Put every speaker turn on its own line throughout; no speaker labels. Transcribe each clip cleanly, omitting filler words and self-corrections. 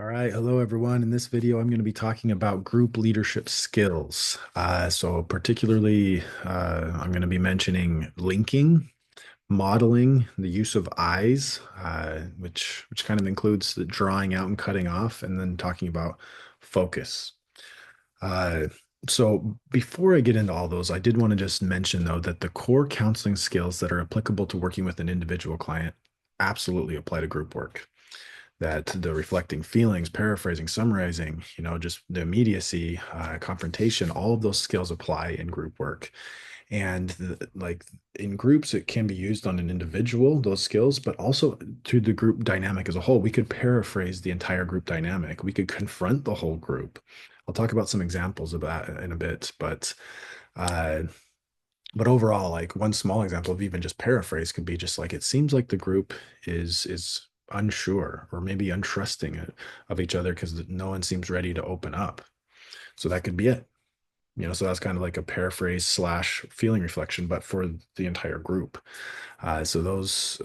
All right. Hello, everyone. In this video, I'm going to be talking about group leadership skills. So particularly, I'm going to be mentioning linking, modeling, the use of eyes, which kind of includes the drawing out and cutting off, and then talking about focus. Uh, so before I get into all those, I did want to just mention, though, that the core counseling skills that are applicable to working with an individual client absolutely apply to group work, that the reflecting feelings, paraphrasing, summarizing, just the immediacy, confrontation, all of those skills apply in group work. And like in groups, it can be used on an individual, those skills, but also to the group dynamic as a whole. We could paraphrase the entire group dynamic. We could confront the whole group. I'll talk about some examples of that in a bit, uh, but overall, like one small example of even just paraphrase could be just like it seems like the group is unsure or maybe untrusting of each other because no one seems ready to open up. So that could be it. So that's kind of like a paraphrase slash feeling reflection, but for the entire group. So those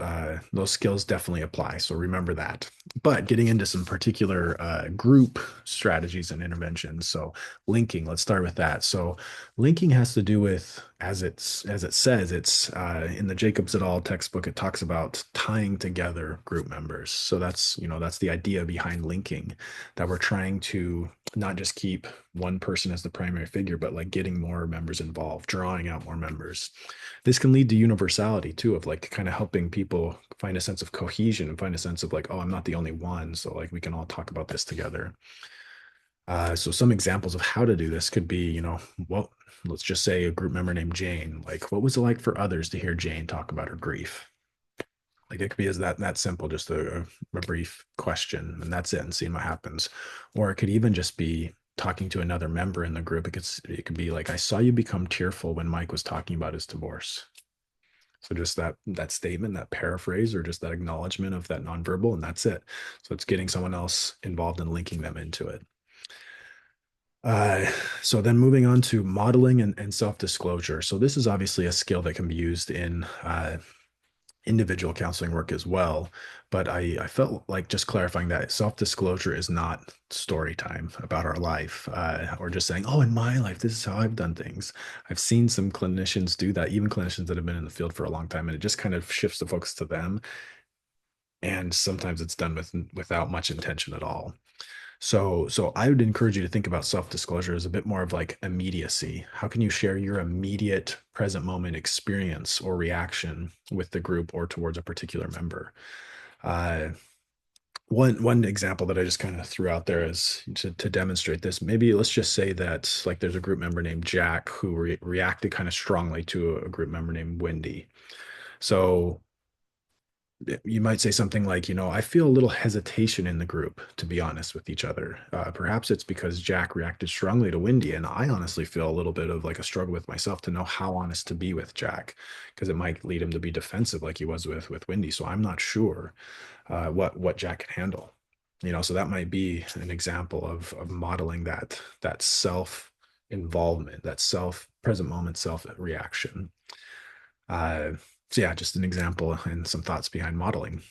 skills definitely apply. So remember that. But getting into some particular group strategies and interventions. So linking, let's start with that. So linking has to do with, as it says, it's in the Jacobs et al. Textbook. It talks about tying together group members. So that's the idea behind linking, that we're trying to not just keep one person as the primary figure, but like getting more members involved, drawing out more members. This can lead to universality too, of like kind of helping people find a sense of cohesion and find a sense of like, oh, I'm not the only one. So like we can all talk about this together. So some examples of how to do this could be, well, let's just say a group member named Jane. Like, what was it like for others to hear Jane talk about her grief? Like it could be as that simple, just a brief question, and that's it, and seeing what happens. Or it could even just be talking to another member in the group. It could be like, I saw you become tearful when Mike was talking about his divorce. So just that statement, that paraphrase, or just that acknowledgement of that nonverbal, and that's it. So it's getting someone else involved and linking them into it. Uh, so then moving on to modeling and self-disclosure. So this is obviously a skill that can be used in individual counseling work as well. But I felt like just clarifying that self-disclosure is not story time about our life, or just saying, oh, in my life, this is how I've done things. I've seen some clinicians do that, even clinicians that have been in the field for a long time, and it just kind of shifts the focus to them. And sometimes it's done without much intention at all. So I would encourage you to think about self-disclosure as a bit more of like immediacy. How can you share your immediate present moment experience or reaction with the group or towards a particular member? Uh, one example that I just kind of threw out there is to demonstrate this. Maybe let's just say that like there's a group member named Jack who reacted kind of strongly to a group member named Wendy. So you might say something like, I feel a little hesitation in the group, to be honest with each other. Perhaps it's because Jack reacted strongly to Wendy, and I honestly feel a little bit of like a struggle with myself to know how honest to be with Jack, because it might lead him to be defensive like he was with Wendy. So I'm not sure what Jack can handle. So that might be an example of modeling that self involvement, that self present moment self reaction. Uh, so yeah, just an example and some thoughts behind modeling.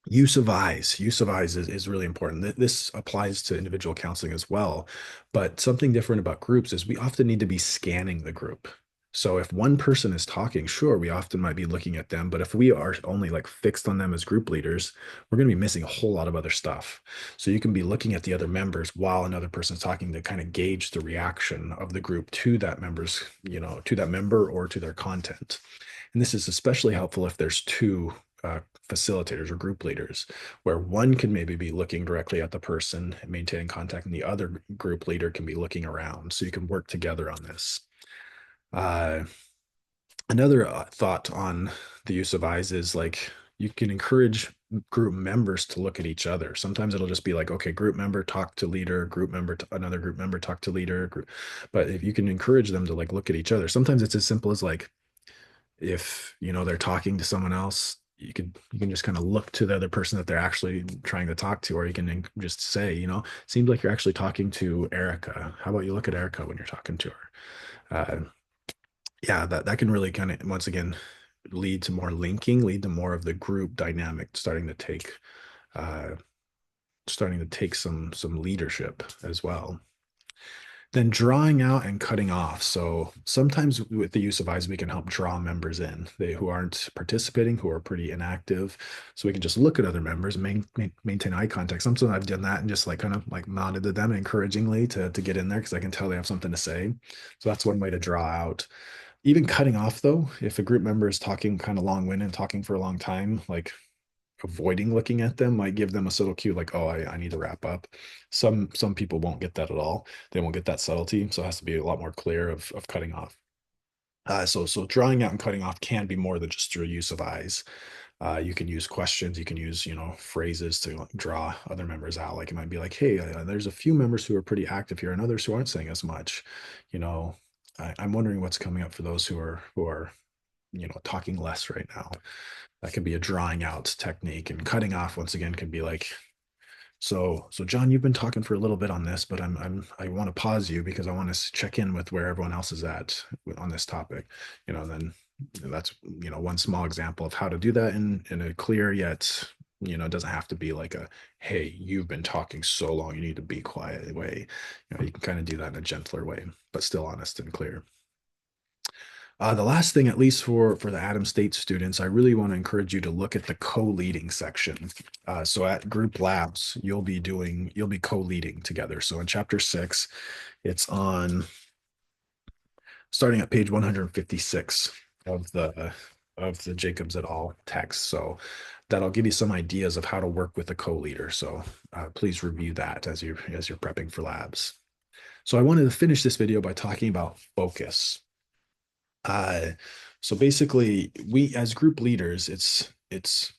Use of eyes is really important. This applies to individual counseling as well, but something different about groups is we often need to be scanning the group. So if one person is talking, sure, we often might be looking at them, but if we are only like fixed on them as group leaders, we're going to be missing a whole lot of other stuff. So you can be looking at the other members while another person's talking to kind of gauge the reaction of the group to that to that member or to their content. And this is especially helpful if there's two facilitators or group leaders, where one can maybe be looking directly at the person and maintaining contact, and the other group leader can be looking around. So you can work together on this. Uh, Another thought on the use of eyes is like you can encourage group members to look at each other. Sometimes it'll just be like, okay, group member talk to leader, group member to another group member talk to leader. But if you can encourage them to like look at each other, sometimes it's as simple as like if they're talking to someone else, you can just kind of look to the other person that they're actually trying to talk to, or you can just say, seems like you're actually talking to Erica. How about you look at Erica when you're talking to her? Yeah, that can really kind of once again lead to more linking, lead to more of the group dynamic uh starting to take some leadership as well. Then drawing out and cutting off. So sometimes with the use of eyes, we can help draw members in, they who aren't participating, who are pretty inactive. So we can just look at other members, maintain eye contact. Sometimes I've done that and just like kind of like nodded to them encouragingly to get in there because I can tell they have something to say. So that's one way to draw out. Even cutting off though, if a group member is talking kind of long-winded and talking for a long time, like avoiding looking at them might give them a subtle cue like, oh, I need to wrap up. Some people won't get that at all. They won't get that subtlety. So it has to be a lot more clear of cutting off. So drawing out and cutting off can be more than just through use of eyes. You can use questions, you can use, phrases to like, draw other members out. Like it might be like, hey, there's a few members who are pretty active here and others who aren't saying as much. You know, I'm wondering what's coming up for those who are talking less right now. That could be a drawing out technique, and cutting off once again could be like, so John, you've been talking for a little bit on this, but I want to pause you because I want to check in with where everyone else is at on this topic. Then that's one small example of how to do that in a clear yet it doesn't have to be like a, hey, you've been talking so long, you need to be quiet way. You can kind of do that in a gentler way, but still honest and clear. The last thing, at least for the Adams State students, I really want to encourage you to look at the co-leading section. So at group labs, you'll be co-leading together. So in chapter 6, it's on starting at page 156 of the Jacobs et al. Text. So that'll give you some ideas of how to work with a co-leader. So please review that as you're prepping for labs. So I wanted to finish this video by talking about focus. So basically, we as group leaders, it's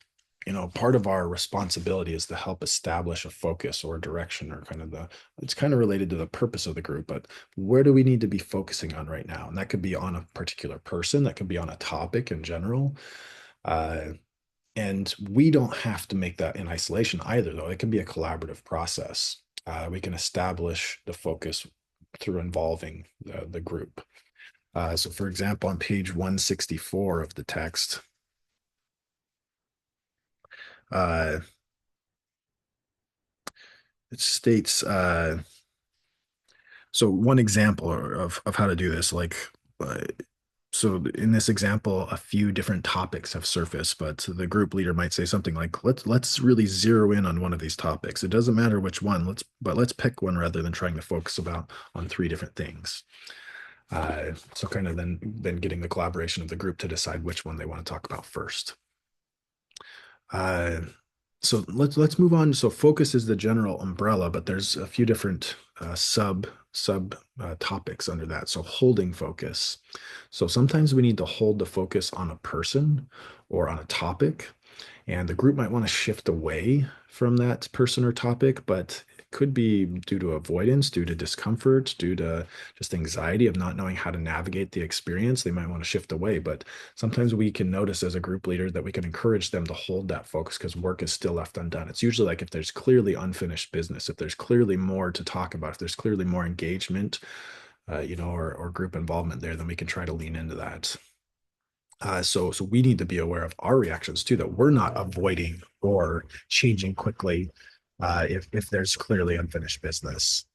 part of our responsibility is to help establish a focus or a direction or it's kind of related to the purpose of the group, but where do we need to be focusing on right now? And that could be on a particular person, that could be on a topic in general. And we don't have to make that in isolation either, though. It can be a collaborative process. We can establish the focus through involving the group. So for example, on page 164 of the text, it states, so one example of how to do this, like, so in this example, a few different topics have surfaced, but the group leader might say something like, let's really zero in on one of these topics. It doesn't matter which one, let's pick one rather than trying to focus on three different things. So kind of then getting the collaboration of the group to decide which one they want to talk about first. So let's move on. So focus is the general umbrella, but there's a few different sub topics under that. So holding focus. So sometimes we need to hold the focus on a person or on a topic, and the group might want to shift away from that person or topic, but it could be due to avoidance, due to discomfort, due to just anxiety of not knowing how to navigate the experience. They might want to shift away, but sometimes we can notice as a group leader that we can encourage them to hold that focus because work is still left undone. It's usually like if there's clearly unfinished business, if there's clearly more to talk about, if there's clearly more engagement, or group involvement there, then we can try to lean into that. So we need to be aware of our reactions too, that we're not avoiding or changing quickly if there's clearly unfinished business.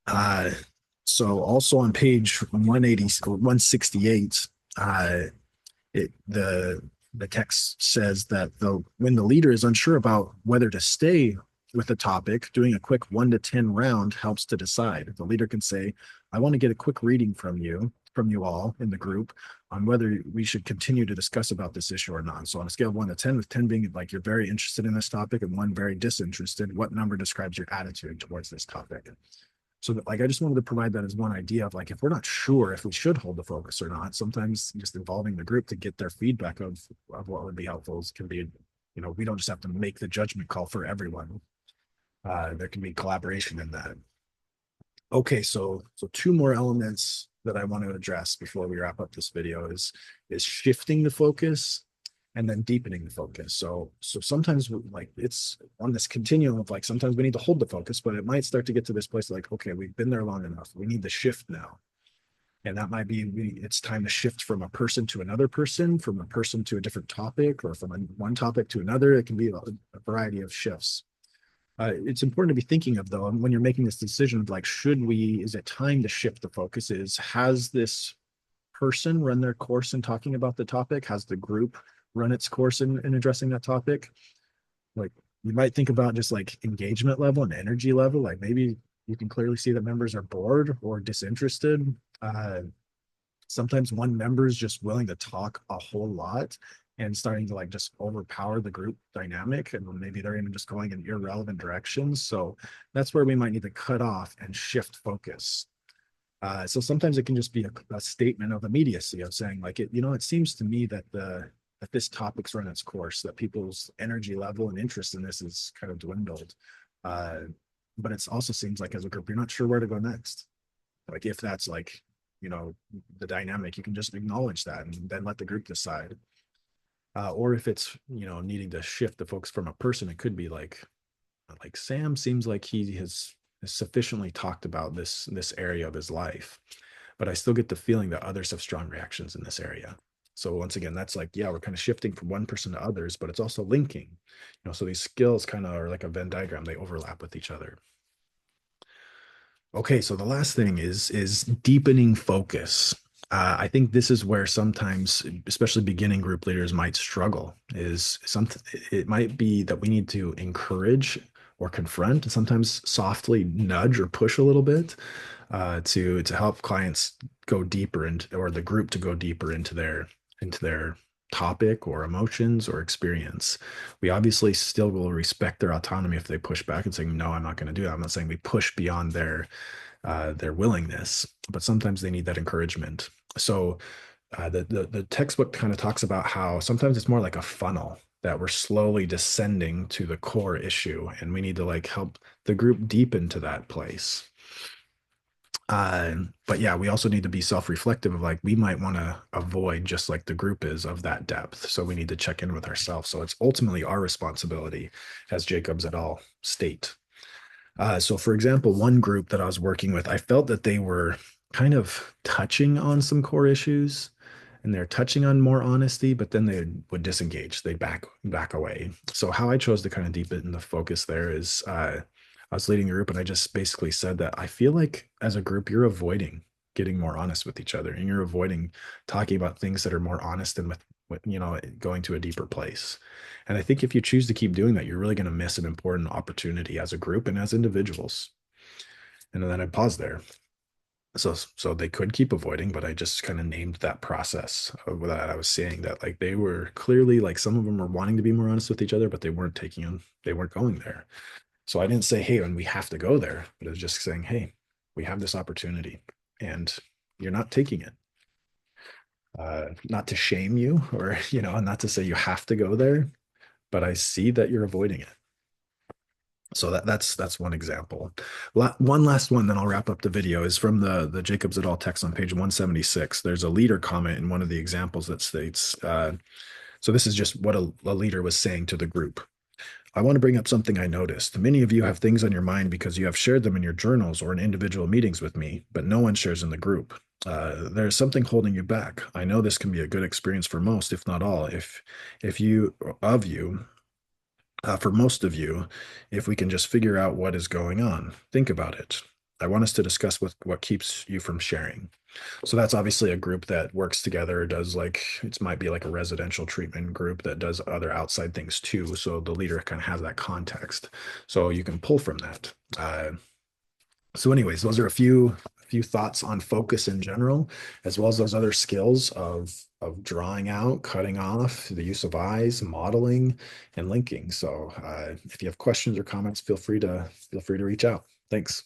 So also on page 180 or 168, the text says that when the leader is unsure about whether to stay with the topic, doing a quick 1 to 10 round helps to decide. The leader can say, I want to get a quick reading from you all in the group on whether we should continue to discuss about this issue or not. So on a scale of 1 to 10, with 10 being like you're very interested in this topic and 1 very disinterested, what number describes your attitude towards this topic? So that, like, I just wanted to provide that as one idea of like, if we're not sure if we should hold the focus or not, sometimes just involving the group to get their feedback of what would be helpful can be, we don't just have to make the judgment call for everyone. There can be collaboration in that. Okay, so 2 more elements that I want to address before we wrap up this video is shifting the focus and then deepening the focus. So sometimes like it's on this continuum of like sometimes we need to hold the focus, but it might start to get to this place like, okay, we've been there long enough. We need to shift now. And that might be it's time to shift from a person to another person, from a person to a different topic, or from one topic to another. It can be a variety of shifts. It's important to be thinking of though, when you're making this decision of like, is it time to shift the focus? Has this person run their course in talking about the topic? Has the group run its course in addressing that topic? Like you might think about just like engagement level and energy level. Like maybe you can clearly see that members are bored or disinterested. Uh, Sometimes one member is just willing to talk a whole lot and starting to like just overpower the group dynamic, and maybe they're even just going in irrelevant directions. So that's where we might need to cut off and shift focus. So sometimes it can just be a statement of immediacy of saying like it seems to me that this topic's run its course, that people's energy level and interest in this is kind of dwindled. uh, but it also seems like as a group you're not sure where to go next. Like if that's like the dynamic, you can just acknowledge that and then let the group decide. Or if it's needing to shift the focus from a person, it could be like Sam seems like he has sufficiently talked about this area of his life, but I still get the feeling that others have strong reactions in this area. So once again, that's like, yeah, we're kind of shifting from one person to others, but it's also linking. So these skills kind of are like a Venn diagram, they overlap with each other. Okay, so the last thing is deepening focus. I think this is where sometimes, especially beginning group leaders, might struggle. Is something It might be that we need to encourage or confront, sometimes softly nudge or push a little bit, to help clients go deeper into, or the group to go deeper into their topic or emotions or experience. We obviously still will respect their autonomy if they push back and saying, no, I'm not going to do that. I'm not saying we push beyond their willingness, but sometimes they need that encouragement. So the textbook kind of talks about how sometimes it's more like a funnel, that we're slowly descending to the core issue, and we need to like help the group deepen to that place. But yeah, we also need to be self-reflective of like we might want to avoid, just like the group is, of that depth. So we need to check in with ourselves. So it's ultimately our responsibility, as Jacobs et al. State. So, for example, one group that I was working with, I felt that they were kind of touching on some core issues, and they're touching on more honesty, but then they would disengage. They'd back away. So, how I chose to kind of deepen the focus there is, I was leading a group, and I just basically said that I feel like as a group, you're avoiding getting more honest with each other, and you're avoiding talking about things that are more honest and with going to a deeper place. And I think if you choose to keep doing that, you're really going to miss an important opportunity as a group and as individuals. And then I paused there. So they could keep avoiding, but I just kind of named that process of that I was seeing, that like they were clearly, like, some of them were wanting to be more honest with each other, but they weren't going there. So I didn't say, hey, and we have to go there, but I was just saying, hey, we have this opportunity and you're not taking it. Not to shame you, or not to say you have to go there, but I see that you're avoiding it. So that's one example. One last one, then I'll wrap up the video, is from the Jacobs et al. Text on page 176. There's a leader comment in one of the examples that states, so this is just what a leader was saying to the group. I want to bring up something I noticed. Many of you have things on your mind because you have shared them in your journals or in individual meetings with me, but no one shares in the group. There's something holding you back. I know this can be a good experience for most, if not all. If you of you For most of you, if we can just figure out what is going on, think about it. I want us to discuss what keeps you from sharing. So that's obviously a group that works together, does like, it might be like a residential treatment group that does other outside things too. So the leader kind of has that context. So you can pull from that. So anyways, those are a few thoughts on focus in general, as well as those other skills of drawing out, cutting off, the use of eyes, modeling, and linking. So if you have questions or comments, feel free to reach out. Thanks.